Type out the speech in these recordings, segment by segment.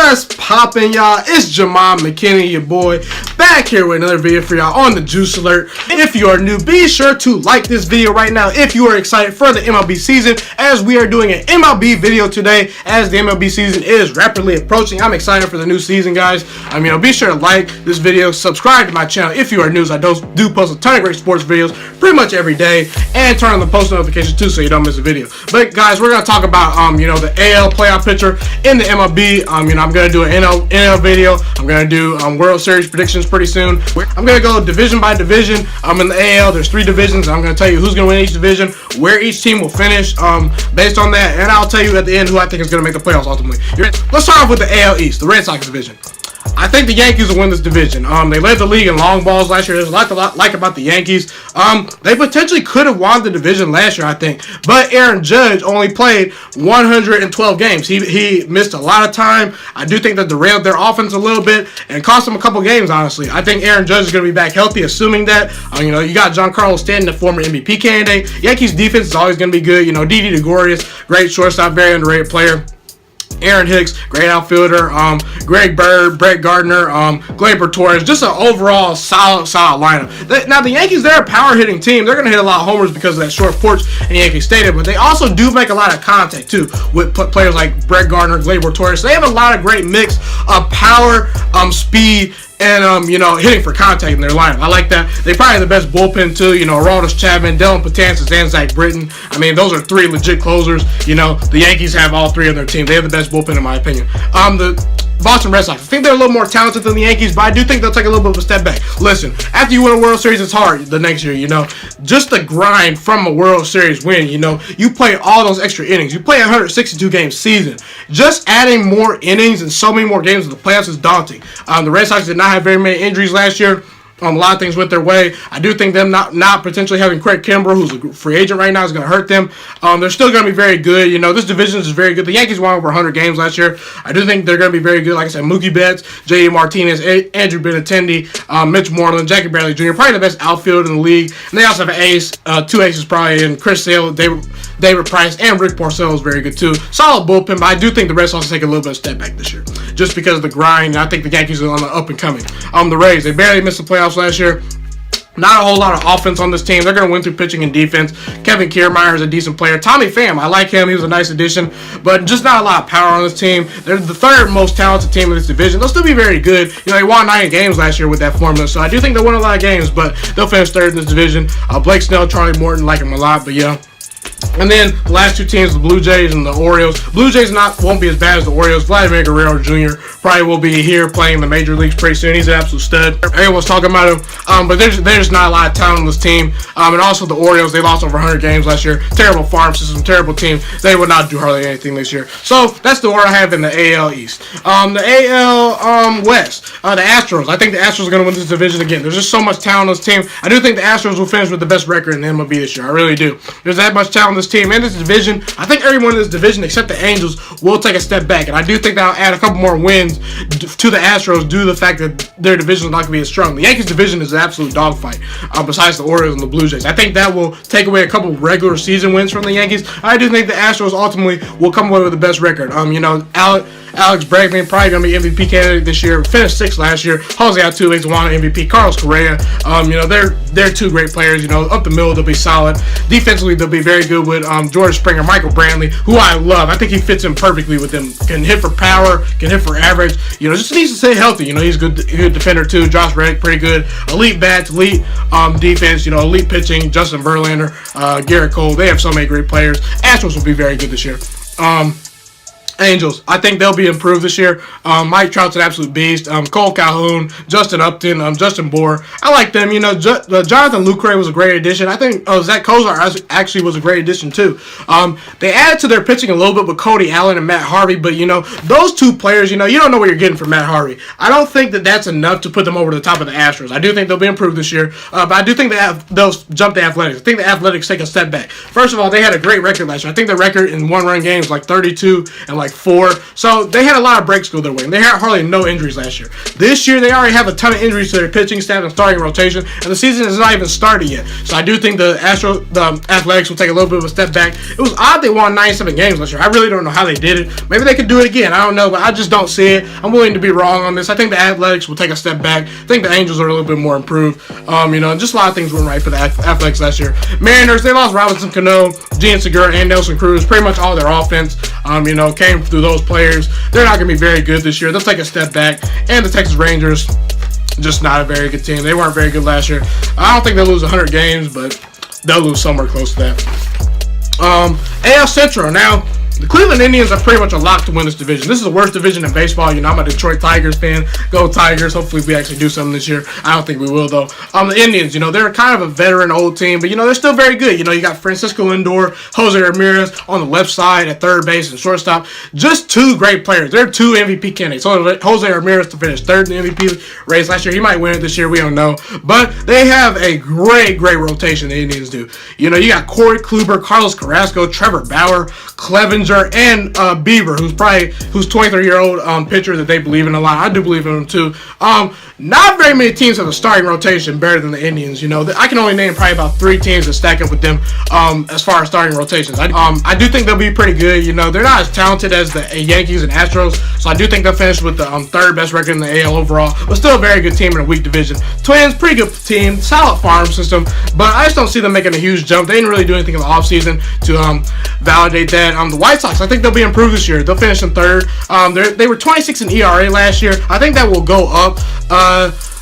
What's poppin', y'all? It's Ghiman Mckinney, your boy, back here with another video for y'all on the Juice Alert. If you are new, be sure to like this video right now if you are excited for the MLB season, as we are doing an MLB video today as the MLB season is rapidly approaching. I'm excited for the new season, guys. Be sure to like this video, subscribe to my channel if you are new. I do post a ton of great sports videos pretty much every day, and turn on the post notifications too so you don't miss a video. But guys, we're gonna talk about the AL playoff picture in the MLB. I'm gonna do an NL video. I'm gonna do World Series predictions pretty soon. I'm gonna go division by division. In the AL, there's 3 divisions. I'm gonna tell you who's gonna win each division, where each team will finish based on that, and I'll tell you at the end who I think is gonna make the playoffs ultimately. Let's start off with the AL East, the Red Sox division. I think the Yankees will win this division. They led the league in long balls last year. There's a lot to like about the Yankees. They potentially could have won the division last year, I think. But Aaron Judge only played 112 games. He missed a lot of time. I do think that derailed their offense a little bit and cost them a couple games, honestly. I think Aaron Judge is going to be back healthy, assuming that. You got Giancarlo Stanton, the former MVP candidate. Yankees defense is always going to be good. Didi Gregorius, great shortstop, very underrated player. Aaron Hicks, great outfielder. Greg Bird, Brett Gardner, Gleyber Torres, just an overall solid lineup. Now the Yankees, they're a power hitting team. They're gonna hit a lot of homers because of that short porch in Yankee Stadium, but they also do make a lot of contact too with players like Brett Gardner, Gleyber Torres. So they have a lot of great mix of power, speed, and hitting for contact in their lineup. I like that. They probably have the best bullpen too. Aroldis Chapman, Dylan Betances, and Zach Britton. Those are 3 legit closers. The Yankees have all 3 on their team. They have the best bullpen in my opinion. The Boston Red Sox, I think they're a little more talented than the Yankees, but I do think they'll take a little bit of a step back. Listen, after you win a World Series, it's hard the next year, Just the grind from a World Series win, You play all those extra innings. You play a 162 game season. Just adding more innings and so many more games in the playoffs is daunting. The Red Sox did not have very many injuries last year. A lot of things went their way. I do think them not potentially having Craig Kimbrell, who's a free agent right now, is going to hurt them. They're still going to be very good. This division is very good. The Yankees won over 100 games last year. I do think they're going to be very good. Like I said, Mookie Betts, J.D. Martinez, Andrew Benintendi, Mitch Moreland, Jackie Bradley Jr., probably the best outfielder in the league. And they also have an ace, 2 aces probably, in Chris Sale, David Price, and Rick Porcello is very good too. Solid bullpen, but I do think the Red Sox will take a little bit of step back this year, just because of the grind. I think the Yankees are on the up and coming. The Rays, they barely missed the playoffs last year. Not a whole lot of offense on this team. They're going to win through pitching and defense. Kevin Kiermaier is a decent player. Tommy Pham, I like him. He was a nice addition, but just not a lot of power on this team. They're the 3rd most talented team in this division. They'll still be very good. They won 9 games last year with that formula, so I do think they'll win a lot of games, but they'll finish 3rd in this division. Blake Snell, Charlie Morton, like him a lot, but yeah. And then the last 2 teams, the Blue Jays and the Orioles. Blue Jays won't be as bad as the Orioles. Vladimir Guerrero Jr. probably will be here playing in the major leagues pretty soon. He's an absolute stud. Everyone's talking about him, but there's not a lot of talent on this team. And also the Orioles, they lost over 100 games last year. Terrible farm system, terrible team. They would not do hardly anything this year. So that's the order I have in the AL East. The AL West, the Astros. I think the Astros are going to win this division again. There's just so much talent on this team. I do think the Astros will finish with the best record in the MLB this year. I really do. There's that much talent on this team and this division. I think everyone in this division except the Angels will take a step back, and I do think that'll add a couple more wins to the Astros due to the fact that their division is not going to be as strong. The Yankees division is an absolute dogfight, besides the Orioles and the Blue Jays. I think that will take away a couple regular season wins from the Yankees. I do think the Astros ultimately will come away with the best record. Alex Bregman probably going to be MVP candidate this year. Finished 6th last year. Jose Altuve won MVP. Carlos Correa. They're 2 great players. Up the middle they'll be solid. Defensively they'll be very good with George Springer, Michael Brantley, who I love. I think he fits in perfectly with them. Can hit for power. Can hit for average. Just needs to stay healthy. He's a good defender too. Josh Reddick, pretty good. Elite bats, elite defense. Elite pitching. Justin Verlander, Garrett Cole. They have so many great players. Astros will be very good this year. Angels, I think they'll be improved this year. Mike Trout's an absolute beast. Cole Calhoun, Justin Upton, Justin Bour. I like them. Jonathan Lucroy was a great addition. I think Zach Kozar actually was a great addition too. They added to their pitching a little bit with Cody Allen and Matt Harvey, but those 2 players, you don't know what you're getting from Matt Harvey. I don't think that that's enough to put them over the top of the Astros. I do think they'll be improved this year, but I do think they'll jump the Athletics. I think the Athletics take a step back. First of all, they had a great record last year. I think the record in 1-run games like 32 and like like 4. So they had a lot of breaks go their way. And they had hardly no injuries last year. This year, they already have a ton of injuries to their pitching staff and starting rotation, and the season has not even started yet. So I do think the Athletics will take a little bit of a step back. It was odd they won 97 games last year. I really don't know how they did it. Maybe they could do it again. I don't know, but I just don't see it. I'm willing to be wrong on this. I think the Athletics will take a step back. I think the Angels are a little bit more improved. Just a lot of things went right for the Athletics last year. Mariners, they lost Robinson Cano, Gene Segura, and Nelson Cruz. Pretty much all their offense, came through those players. They're not going to be very good this year. They'll take a step back. And the Texas Rangers, just not a very good team. They weren't very good last year. I don't think they'll lose 100 games, but they'll lose somewhere close to that. AL Central. Now, the Cleveland Indians are pretty much a lock to win this division. This is the worst division in baseball. I'm a Detroit Tigers fan. Go Tigers. Hopefully we actually do something this year. I don't think we will, though. The Indians, they're kind of a veteran old team, but, they're still very good. You got Francisco Lindor, Jose Ramirez on the left side at third base and shortstop. Just 2 great players. They're 2 MVP candidates. Jose Ramirez to finish 3rd in the MVP race last year. He might win it this year. We don't know. But they have a great rotation, the Indians do. You got Corey Kluber, Carlos Carrasco, Trevor Bauer, Clevenger, and Bieber, who's 23-year-old pitcher that they believe in a lot. I do believe in him too. Not very many teams have a starting rotation better than the Indians. I can only name probably about 3 teams that stack up with them as far as starting rotations. I do think they'll be pretty good. They're not as talented as the Yankees and Astros, so I do think they'll finish with the 3rd best record in the AL overall, but still a very good team in a weak division. Twins, pretty good team, solid farm system, but I just don't see them making a huge jump. They didn't really do anything in the offseason to validate that. The White Sox, I think they'll be improved this year. They'll finish in 3rd. They were 26 in ERA last year. I think that will go up.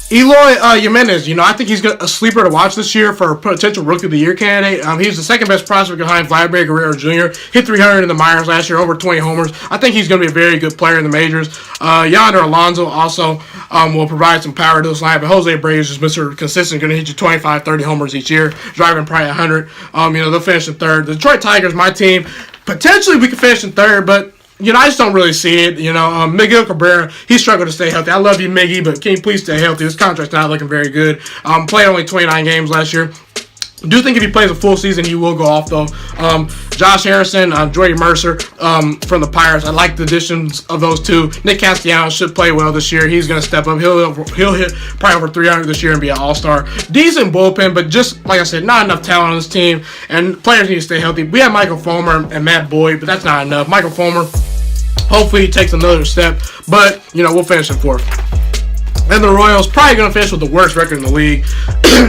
Eloy Jimenez, I think he's a sleeper to watch this year for a potential Rookie of the Year candidate. He's the 2nd best prospect behind Vladimir Guerrero Jr. Hit 300 in the minors last year, over 20 homers. I think he's going to be a very good player in the majors. Yonder Alonso also will provide some power to this line, but Jose Abreu is just Mr. Consistent, going to hit you 25, 30 homers each year, driving probably 100. They'll finish in 3rd. The Detroit Tigers, my team, potentially we could finish in 3rd, but I just don't really see it. Miguel Cabrera, he struggled to stay healthy. I love you, Miggy, but can you please stay healthy? His contract's not looking very good. Played only 29 games last year. I do think if he plays a full season, he will go off, though. Josh Harrison, Jordy Mercer from the Pirates. I like the additions of those 2. Nick Castellanos should play well this year. He's going to step up. He'll hit probably over 300 this year and be an all-star. Decent bullpen, but just, like I said, not enough talent on this team, and players need to stay healthy. We have Michael Fulmer and Matt Boyd, but that's not enough. Michael Fulmer, hopefully he takes another step, but, we'll finish in 4th. And the Royals probably going to finish with the worst record in the league,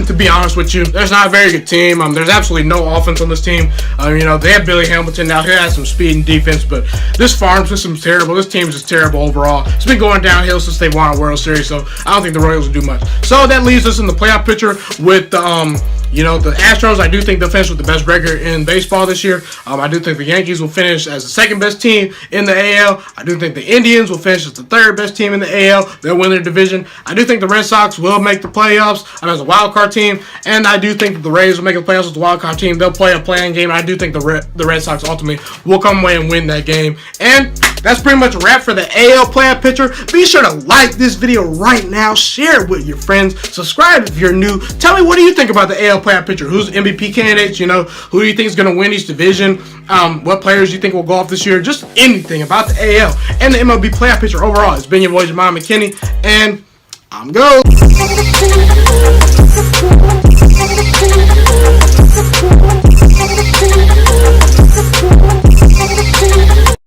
to be honest with you. There's not a very good team. There's absolutely no offense on this team. They have Billy Hamilton now. He has some speed and defense, but this farm system's terrible. This team's just terrible overall. It's been going downhill since they won a World Series, so I don't think the Royals will do much. So that leaves us in the playoff picture with the Astros. I do think they'll finish with the best record in baseball this year. I do think the Yankees will finish as the 2nd best team in the AL. I do think the Indians will finish as the 3rd best team in the AL. They'll win their division. I do think the Red Sox will make the playoffs as a wild card team, and I do think that the Rays will make the playoffs as a wild card team. They'll play a play-in game, and I do think the Red Sox ultimately will come away and win that game. And that's pretty much a wrap for the AL playoff picture. Be sure to like this video right now, share it with your friends, subscribe if you're new. Tell me, what do you think about the AL playoff picture? Who's MVP candidates? Who do you think is going to win each division? What players do you think will go off this year? Just anything about the AL and the MLB playoff picture overall. It's been your boy Ghiman Mckinney, and I'm go.